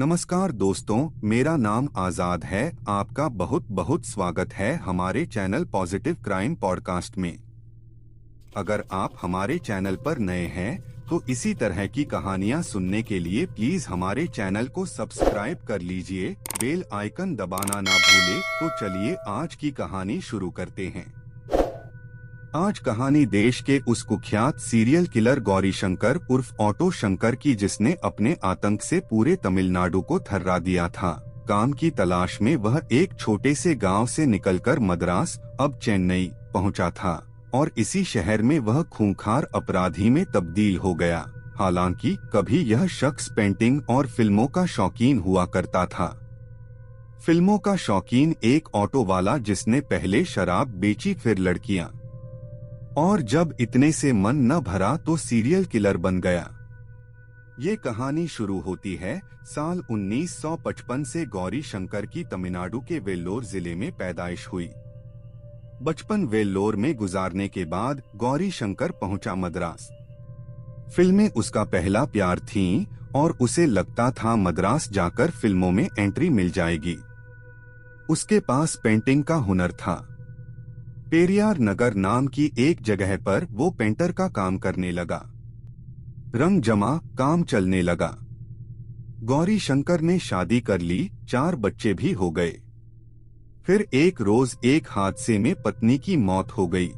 नमस्कार दोस्तों, मेरा नाम आजाद है। आपका बहुत बहुत स्वागत है हमारे चैनल पॉजिटिव क्राइम पॉडकास्ट में। अगर आप हमारे चैनल पर नए हैं तो इसी तरह की कहानियां सुनने के लिए प्लीज हमारे चैनल को सब्सक्राइब कर लीजिए, बेल आइकन दबाना ना भूले। तो चलिए आज की कहानी शुरू करते हैं। आज कहानी देश के उस कुख्यात सीरियल किलर गौरीशंकर उर्फ ऑटो शंकर की, जिसने अपने आतंक से पूरे तमिलनाडु को थर्रा दिया था। काम की तलाश में वह एक छोटे से गांव से निकलकर मद्रास, अब चेन्नई, पहुंचा था और इसी शहर में वह खूंखार अपराधी में तब्दील हो गया। हालांकि कभी यह शख्स पेंटिंग और फिल्मों का शौकीन हुआ करता था। फिल्मों का शौकीन एक ऑटो वाला जिसने पहले शराब बेची, फिर लड़कियां, और जब इतने से मन न भरा तो सीरियल किलर बन गया। ये कहानी शुरू होती है साल 1955 से। गौरी शंकर की तमिलनाडु के वेल्लोर जिले में पैदाइश हुई। बचपन वेल्लोर में गुजारने के बाद गौरी शंकर पहुंचा मद्रास। फिल्में उसका पहला प्यार थीं और उसे लगता था मद्रास जाकर फिल्मों में एंट्री मिल जाएगी। उसके पास पेंटिंग का हुनर था। पेरियार नगर नाम की एक जगह पर वो पेंटर का काम करने लगा। रंग जमा, काम चलने लगा। गौरी शंकर ने शादी कर ली, 4 बच्चे भी हो गए। फिर एक रोज एक हादसे में पत्नी की मौत हो गई।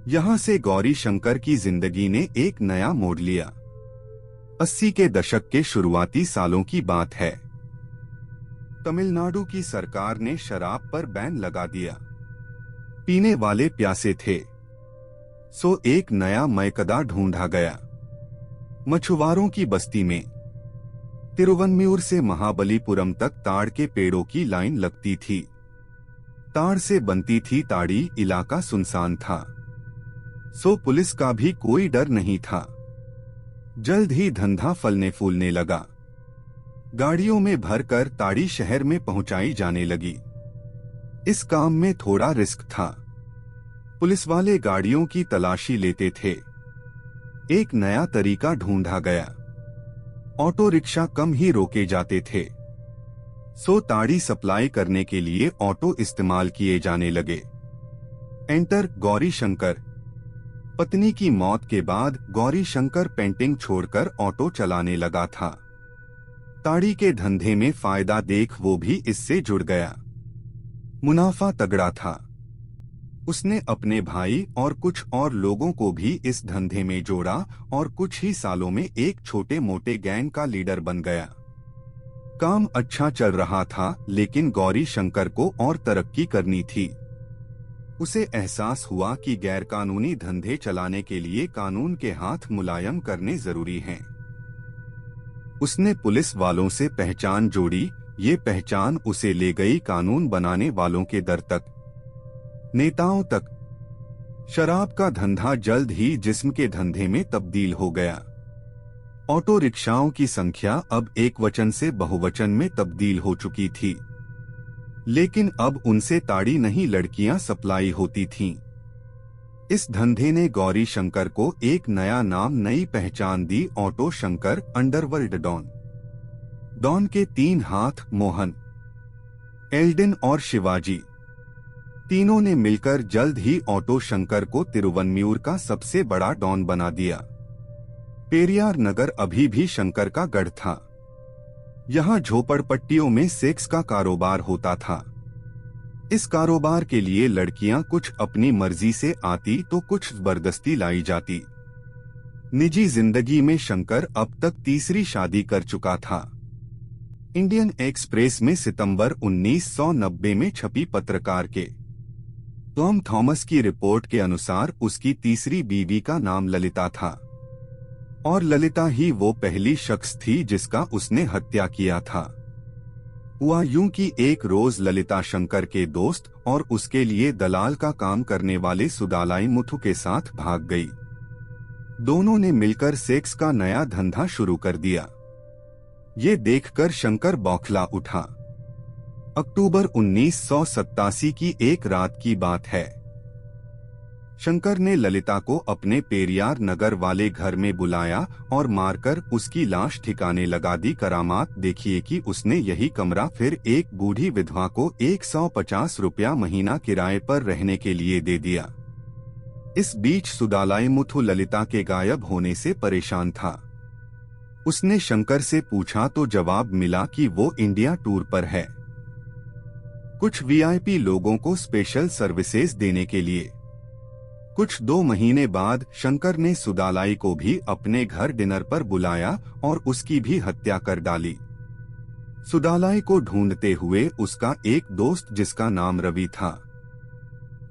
यहाँ से गौरी शंकर की जिंदगी ने एक नया मोड़ लिया। 80 के दशक के शुरुआती सालों की बात है। तमिलनाडु की सरकार ने शराब पर बैन लगा दिया। पीने वाले प्यासे थे, सो एक नया मयकदा ढूंढा गया। मछुआरों की बस्ती में तिरुवनम्यूर से महाबलीपुरम तक ताड़ के पेड़ों की लाइन लगती थी। ताड़ से बनती थी ताड़ी। इलाका सुनसान था, सो पुलिस का भी कोई डर नहीं था। जल्द ही धंधा फलने फूलने लगा। गाड़ियों में भरकर ताड़ी शहर में पहुंचाई जाने लगी। इस काम में थोड़ा रिस्क था। पुलिस वाले गाड़ियों की तलाशी लेते थे। एक नया तरीका ढूंढा गया। ऑटो रिक्शा कम ही रोके जाते थे, सो ताड़ी सप्लाई करने के लिए ऑटो इस्तेमाल किए जाने लगे। एंटर गौरी शंकर। पत्नी की मौत के बाद गौरी शंकर पेंटिंग छोड़कर ऑटो चलाने लगा था। ताड़ी के धंधे में फायदा देख वो भी इससे जुड़ गया। मुनाफा तगड़ा था। उसने अपने भाई और कुछ और लोगों को भी इस धंधे में जोड़ा और कुछ ही सालों में एक छोटे मोटे गैंग का लीडर बन गया। काम अच्छा चल रहा था, लेकिन गौरी शंकर को और तरक्की करनी थी। उसे एहसास हुआ कि गैरकानूनी धंधे चलाने के लिए कानून के हाथ मुलायम करने जरूरी हैं। उसने पुलिस वालों से पहचान जोड़ी। ये पहचान उसे ले गई कानून बनाने वालों के दर तक, नेताओं तक। शराब का धंधा जल्द ही जिस्म के धंधे में तब्दील हो गया। ऑटो रिक्शाओं की संख्या अब एकवचन से बहुवचन में तब्दील हो चुकी थी, लेकिन अब उनसे ताड़ी नहीं, लड़कियां सप्लाई होती थीं। इस धंधे ने गौरी शंकर को एक नया नाम, नई पहचान दी। Auto Shankar, underworld don. Don के 3 हाथ, मोहन, एल्डिन और शिवाजी, तीनों ने मिलकर जल्द ही ऑटो शंकर को तिरुवनम्यूर का सबसे बड़ा डॉन बना दिया। पेरियार नगर अभी भी शंकर का गढ़ था। यहाँ झोपड़पट्टियों में सेक्स का कारोबार होता था। इस कारोबार के लिए लड़कियां कुछ अपनी मर्जी से आती तो कुछ जबरदस्ती लाई जाती। निजी जिंदगी में शंकर अब तक तीसरी शादी कर चुका था। इंडियन एक्सप्रेस में सितंबर 1990 में छपी पत्रकार के टॉम थॉमस की रिपोर्ट के अनुसार उसकी तीसरी बीवी का नाम ललिता था और ललिता ही वो पहली शख्स थी जिसका उसने हत्या किया था। हुआ यूं कि एक रोज ललिता शंकर के दोस्त और उसके लिए दलाल का काम करने वाले सुदालाई मुथु के साथ भाग गई। दोनों ने मिलकर सेक्स का नया धंधा शुरू कर दिया। ये देखकर शंकर बौखला उठा। अक्टूबर 1987 की एक रात की बात है। शंकर ने ललिता को अपने पेरियार नगर वाले घर में बुलाया और मारकर उसकी लाश ठिकाने लगा दी। करामात देखिए कि उसने यही कमरा फिर एक बूढ़ी विधवा को 150 रुपया महीना किराए पर रहने के लिए दे दिया। इस बीच सुदालाईमुथु ललिता के गायब होने से परेशान था। उसने शंकर से पूछा तो जवाब मिला कि वो इंडिया टूर पर है, कुछ वीआईपी लोगों को स्पेशल सर्विसेज देने के लिए। कुछ 2 महीने बाद शंकर ने सुदालाई को भी अपने घर डिनर पर बुलाया और उसकी भी हत्या कर डाली। सुदालाई को ढूंढते हुए उसका एक दोस्त जिसका नाम रवि था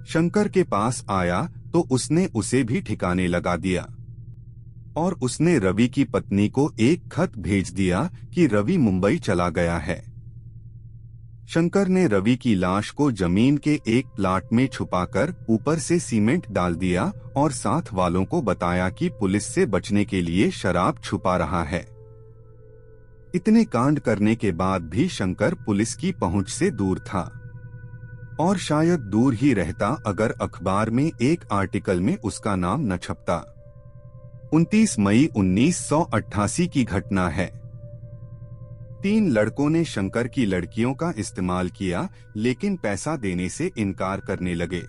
शंकर के पास आया तो उसने उसे भी ठिकाने लगा दिया और उसने रवि की पत्नी को एक खत भेज दिया कि रवि मुंबई चला गया है। शंकर ने रवि की लाश को जमीन के एक प्लाट में छुपाकर ऊपर से सीमेंट डाल दिया और साथ वालों को बताया कि पुलिस से बचने के लिए शराब छुपा रहा है। इतने कांड करने के बाद भी शंकर पुलिस की पहुंच से दूर था और शायद दूर ही रहता अगर अखबार में एक आर्टिकल में उसका नाम न छपता। 29 मई 1988 की घटना है। 3 लड़कों ने शंकर की लड़कियों का इस्तेमाल किया लेकिन पैसा देने से इनकार करने लगे।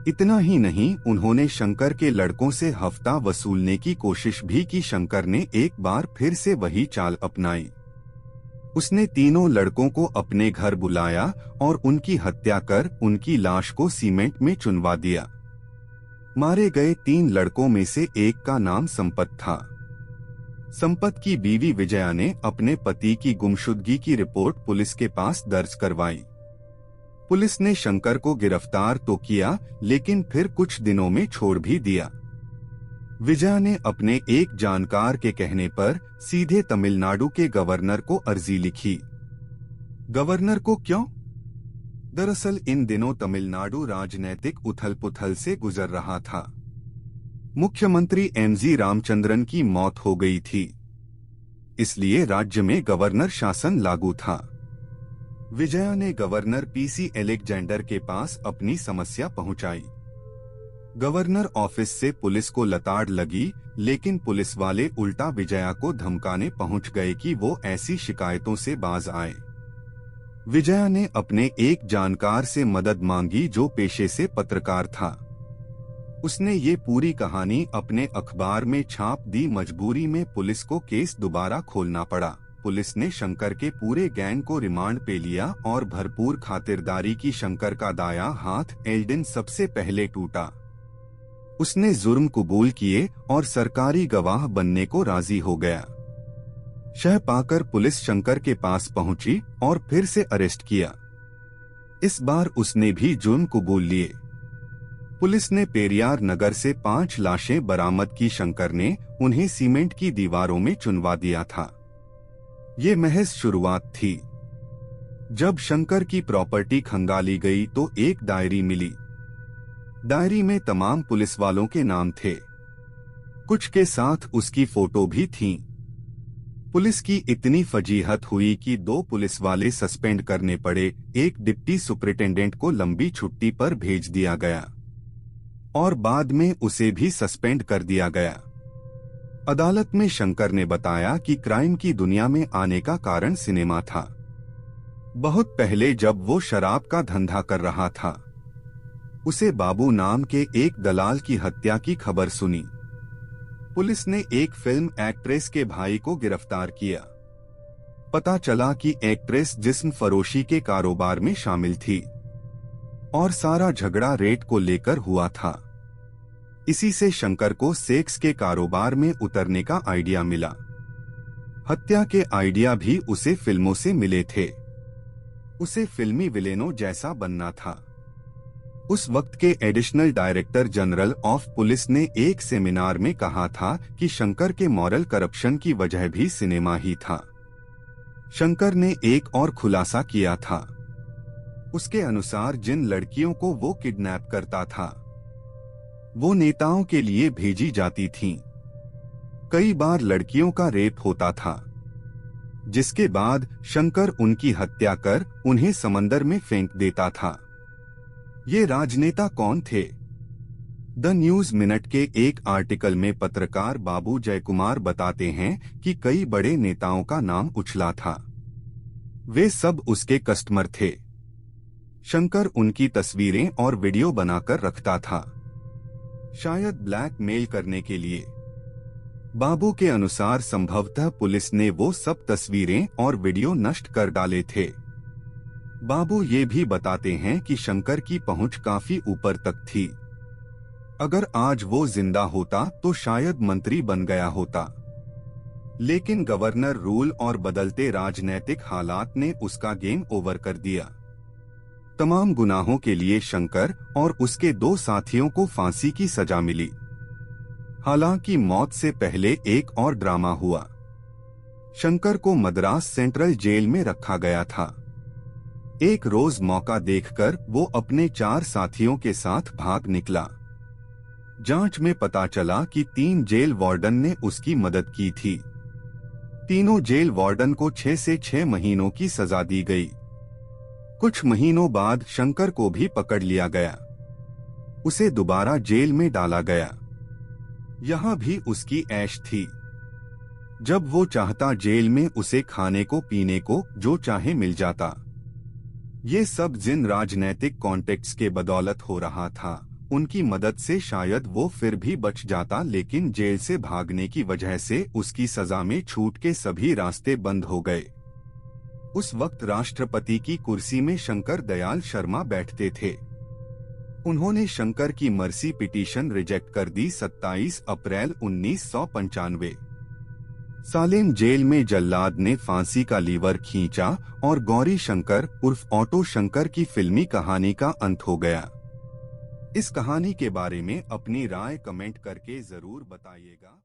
इतना ही नहीं, उन्होंने शंकर के लड़कों से हफ्ता वसूलने की कोशिश भी की। शंकर ने एक बार फिर से वही चाल अपनाई। उसने तीनों लड़कों को अपने घर बुलाया और उनकी हत्या कर उनकी लाश को सीमेंट में चुनवा दिया। मारे गए 3 लड़कों में से एक का नाम संपत था। संपत की बीवी विजया ने अपने पति की गुमशुदगी की रिपोर्ट पुलिस के पास दर्ज करवाई। पुलिस ने शंकर को गिरफ्तार तो किया लेकिन फिर कुछ दिनों में छोड़ भी दिया। विजया ने अपने एक जानकार के कहने पर सीधे तमिलनाडु के गवर्नर को अर्जी लिखी। गवर्नर को क्यों? दरअसल इन दिनों तमिलनाडु राजनैतिक उथल-पुथल से गुजर रहा था। मुख्यमंत्री एमजी रामचंद्रन की मौत हो गई थी, इसलिए राज्य में गवर्नर शासन लागू था। विजया ने गवर्नर पीसी एलेक्जेंडर के पास अपनी समस्या पहुंचाई। गवर्नर ऑफिस से पुलिस को लताड़ लगी लेकिन पुलिस वाले उल्टा विजया को धमकाने पहुंच गए कि वो ऐसी शिकायतों से बाज आए। विजया ने अपने एक जानकार से मदद मांगी जो पेशे से पत्रकार था। उसने ये पूरी कहानी अपने अखबार में छाप दी। मजबूरी में पुलिस को केस दोबारा खोलना पड़ा। पुलिस ने शंकर के पूरे गैंग को रिमांड पे लिया और भरपूर खातिरदारी की। शंकर का दायां हाथ एल्डिन सबसे पहले टूटा। उसने जुर्म कबूल किए और सरकारी गवाह बनने को राजी हो गया। शह पाकर पुलिस शंकर के पास पहुंची और फिर से अरेस्ट किया। इस बार उसने भी जुर्म कबूल लिए। पुलिस ने पेरियार नगर से 5 लाशें बरामद की। शंकर ने उन्हें सीमेंट की दीवारों में चुनवा दिया था। ये महज शुरुआत थी। जब शंकर की प्रॉपर्टी खंगाली गई तो एक डायरी मिली। डायरी में तमाम पुलिस वालों के नाम थे, कुछ के साथ उसकी फोटो भी थी। पुलिस की इतनी फजीहत हुई कि 2 पुलिस वाले सस्पेंड करने पड़े। एक डिप्टी सुपरिटेंडेंट को लंबी छुट्टी पर भेज दिया गया और बाद में उसे भी सस्पेंड कर दिया गया। अदालत में शंकर ने बताया कि क्राइम की दुनिया में आने का कारण सिनेमा था। बहुत पहले जब वो शराब का धंधा कर रहा था, उसे बाबू नाम के एक दलाल की हत्या की खबर सुनी। पुलिस ने एक फिल्म एक्ट्रेस के भाई को गिरफ्तार किया। पता चला कि एक्ट्रेस जिस्म फरोशी के कारोबार में शामिल थी और सारा झगड़ा रेट को लेकर हुआ था। इसी से शंकर को सेक्स के कारोबार में उतरने का आइडिया मिला। हत्या के आइडिया भी उसे फिल्मों से मिले थे। उसे फिल्मी विलेनों जैसा बनना था। उस वक्त के additional director general of police ने एक सेमिनार में कहा था कि शंकर के मॉरल करप्शन की वजह भी सिनेमा ही था। शंकर ने एक और खुलासा किया था। उसके अनुसार जिन लड़कियों को वो किडनैप करता था वो नेताओं के लिए भेजी जाती थीं। कई बार लड़कियों का रेप होता था, जिसके बाद शंकर उनकी हत्या कर उन्हें समंदर में फेंक देता था। ये राजनेता कौन थे? द न्यूज मिनट के एक आर्टिकल में पत्रकार बाबू जयकुमार बताते हैं कि कई बड़े नेताओं का नाम उछला था। वे सब उसके कस्टमर थे। शंकर उनकी तस्वीरें और वीडियो बनाकर रखता था, शायद ब्लैकमेल करने के लिए। बाबू के अनुसार संभवतः पुलिस ने वो सब तस्वीरें और वीडियो नष्ट कर डाले थे। बाबू ये भी बताते हैं कि शंकर की पहुंच काफी ऊपर तक थी। अगर आज वो जिंदा होता तो शायद मंत्री बन गया होता, लेकिन गवर्नर रूल और बदलते राजनीतिक हालात ने उसका गेम ओवर कर दिया। तमाम गुनाहों के लिए शंकर और उसके 2 साथियों को फांसी की सजा मिली। हालांकि मौत से पहले एक और ड्रामा हुआ। शंकर को मद्रास सेंट्रल जेल में रखा गया था। एक रोज मौका देखकर वो अपने 4 साथियों के साथ भाग निकला। जांच में पता चला कि 3 जेल वार्डन ने उसकी मदद की थी। तीनों जेल वार्डन को 6 से 6 महीनों की सजा दी गई। कुछ महीनों बाद शंकर को भी पकड़ लिया गया। उसे दोबारा जेल में डाला गया। यहाँ भी उसकी ऐश थी। जब वो चाहता जेल में उसे खाने को पीने को जो चाहे मिल जाता। ये सब जिन राजनैतिक कॉन्टेक्ट्स के बदौलत हो रहा था, उनकी मदद से शायद वो फिर भी बच जाता, लेकिन जेल से भागने की वजह से उसकी सजा में छूट के सभी रास्ते बंद हो गए। उस वक्त राष्ट्रपति की कुर्सी में शंकर दयाल शर्मा बैठते थे। उन्होंने शंकर की मर्सी पिटीशन रिजेक्ट कर दी। 27 अप्रैल 1995 सालेम जेल में जल्लाद ने फांसी का लीवर खींचा और गौरी शंकर उर्फ ऑटो शंकर की फिल्मी कहानी का अंत हो गया। इस कहानी के बारे में अपनी राय कमेंट करके जरूर बताइएगा।